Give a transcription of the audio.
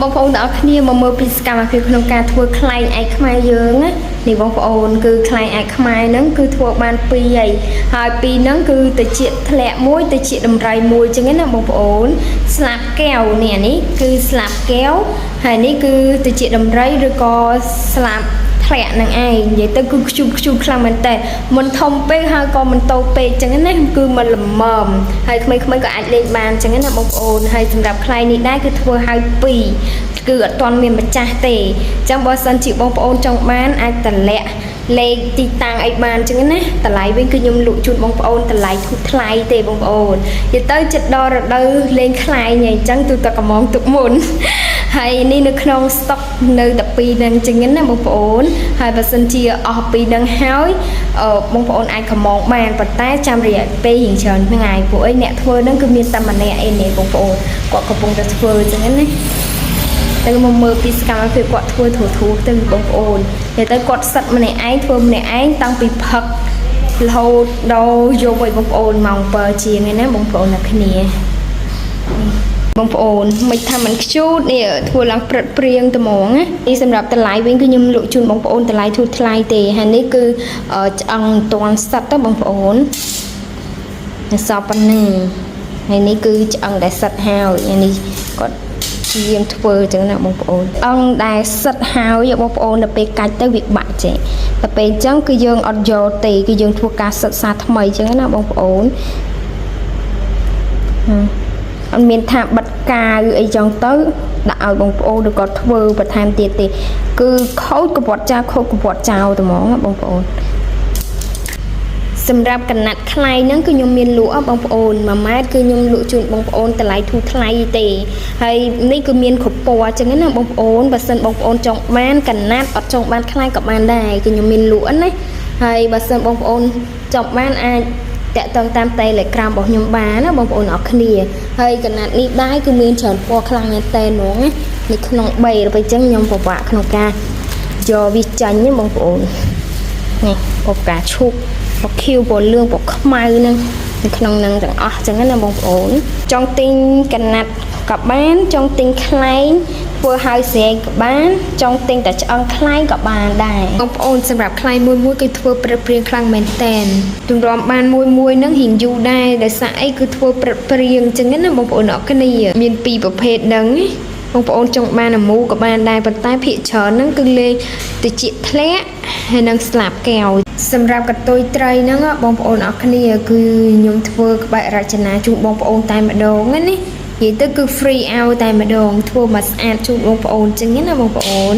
បងប្អូនទាំងអស់គ្នាមកមើលពីសកម្មភាពក្នុងការធ្វើខ្លែងឯកខ្មែរយើងណានេះបងប្អូនគឺខ្លែងឯកខ្មែរហ្នឹងគឺធ្វើបាន2ហើយ2ហ្នឹងគឺតិចធ្លាក់មួយតិចដំរីមួយចឹងណាបងប្អូនស្លាបកែវនេះគឺស្លាបកែវហើយនេះគឺតិចដំរីឬក៏ស្លាបធ្លាក់នឹងឯងនិយាយទៅគឺខ្ជុំខ្លាំងមែនតើមិនធំពេកហើយក៏មិនតូចពេកចឹងណាគឺមិនល្មមហើយក្មេងៗក៏អាចលេងបានចឹងណាបងប្អូនហើយសម្រាប់ខ្លែងនេះដែរគឺធ្វើឲ្យ2គឺអត់ទាន់មានម្ចាស់ទេអញ្ចឹងបើសិនជាបងប្អូនចង់បានអាចតម្លាក់លេខទីតាំងអីបានចឹងណាតម្លៃវិញគឺខ្ញុំលក់ជូនបងប្អូនតម្លៃធូរថ្លៃទេបងប្អូននិយាយទៅចិត្តដល់រដូវលេងខ្លែងអញ្ចឹងទូទៅកំងទុកមុនហើយនេះនៅក្នុងស្តុកនៅតែ2នឹងចឹងណាបងប្អូនហើយបើសិនជាអស់2នឹងហើយបងប្អូនអាចកំងបានប៉ុន្តែចាំរយៈពេលរៀងច្រើនថ្ងៃពួកអីអ្នកធ្វើនឹងគឺមានតែម្នាក់ឯនេះបងប្អូនគាត់កំពុងតែធ្វើចឹងណាទៅមកមើលពីសកម្មភាពគាត់ធ្វើធូរទៅបងប្អូននិយាយទៅគាត់សិតម្នាក់ឯងធ្វើម្នាក់ឯងតាំងពីផឹករហូតដល់យកឲ្យបងប្អូនម៉ោង7ជាងឯណាបងប្អូនអ្នកគ្នាបងប្អូនមិនថាមិនខ្ជូតនេះធ្វើឡើងព្រឹតព្រៀងត្មងណានេះសម្រាប់តម្លៃវិញគឺខ្ញុំលក់ជូនបងប្អូនតម្លៃធូរថ្លៃទេហើយនេះគឺឆ្អឹងតាន់សិតទៅបងប្អូនសពប៉ុណ្ណឹងហើយនេះគឺឆ្អឹងដែលសិតហើយនេះគាត់យើងធ្វើចឹងណាបងប្អូនអង្គដែលសិតហើយបងប្អូនដល់ពេលកាច់ទៅវាបាក់ចេះតែពេលអញ្ចឹងគឺយើងអត់យកទេគឺយើងធ្វើការសិក្សាថ្មីចឹងណាបងប្អូនអត់មានថាបិទការឬអីចឹងទៅដាក់ឲ្យបងប្អូនឬក៏ធ្វើបន្ថែមទៀតទេគឺខូចកពាត់ចោលខូចកពាត់ចោលតែហ្មងបងប្អូនសម្រាប់កណាត់ខ្លែងហ្នឹងគឺខ្ញុំមានលក់បងប្អូន1ម៉ែត្រគឺខ្ញុំលក់ជូនបងប្អូនតម្លៃធូរថ្លៃទេហើយនេះគឺមានគ្រប់ពណ៌អញ្ចឹងណាបងប្អូនបើសិនបងប្អូនចង់បានកណាត់អត់ចង់បានខ្លែងក៏បានដែរគឺខ្ញុំមានលក់ណាហើយបើសិនបងប្អូនចង់បានអាចតាក់ទងតាម Telegram របស់ខ្ញុំបានណាបងប្អូនអរគ្នាហើយកណាត់នេះដែរគឺមានច្រើនពណ៌ខ្លាំងមែនតើហ្មងណានៅក្នុង3ទៅអញ្ចឹងខ្ញុំពិបាកក្នុងការយកវាចាញ់ណាបងប្អូននេះពណ៌កាឈូកពណ៌ខៀវពណ៌លឿងពណ៌ខ្មៅហ្នឹងនៅក្នុងហ្នឹងទាំងអស់អញ្ចឹងណាបងប្អូនចង់ទិញកណាត់ក៏បានចង់ទិញខ្លែងធ្វើឲ្យស្រែកក៏បានចង់ទិញតែឆ្អឹងខ្លែងក៏បានដែរបងប្អូនសម្រាប់ខ្លែងមួយគឺធ្វើព្រឹកព្រៀងខ្លាំងមែនតែនទម្រាំបានមួយហ្នឹងរៀងយូរដែរដោយសារអីគឺធ្វើព្រឹកព្រៀងអញ្ចឹងណាបងប្អូនអរគ្នាមាន2ប្រភេទហ្នឹងបងប្អូនចង់បានអាមូក៏បានដែរប៉ុន្តែភាគច្រើនហ្នឹងគឺលេងតិចធ្លាក់ហើយនឹងស្លាបកែវសម្រាប់កតុយត្រីហ្នឹងបងប្អូនអរគ្នាគឺខ្ញុំធ្វើក្បាច់រចនាជូនបងប្អូនតែម្ដងណានិយាយទៅគឺ free ឲ្យតែម្ដងធ្វើមកស្អាតជូនបងប្អូនអញ្ចឹងណាបងប្អូន